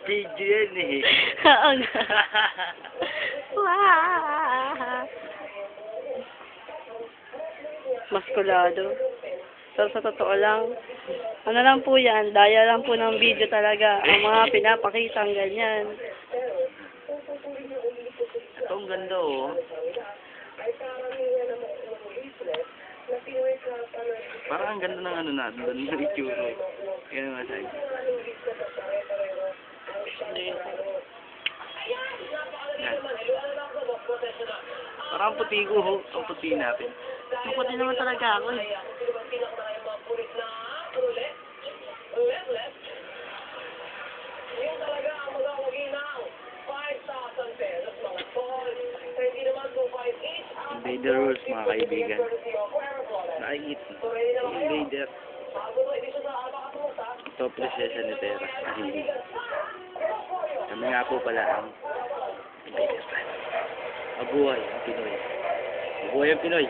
Video yan eh. Oo nga. Wow. Maskulado. So, sa totoo lang, ano lang po yan, daya lang po ng video talaga. Ang mga pinapakita ang ganyan. Ito ang ganda oh. Parang ang ganda ng ano natin, doon ng itsura. Yan ang masahe. Yan. Parang puti ko ho, ang puti natin. Maputi naman talaga ako eh. Invader rules mga kaibigan. Nakikita. Invader. Ito prinsesa ni Terra. Kami nga po pala ang Invader. Mabuhay ang Pinoy. Mabuhay ang Pinoy.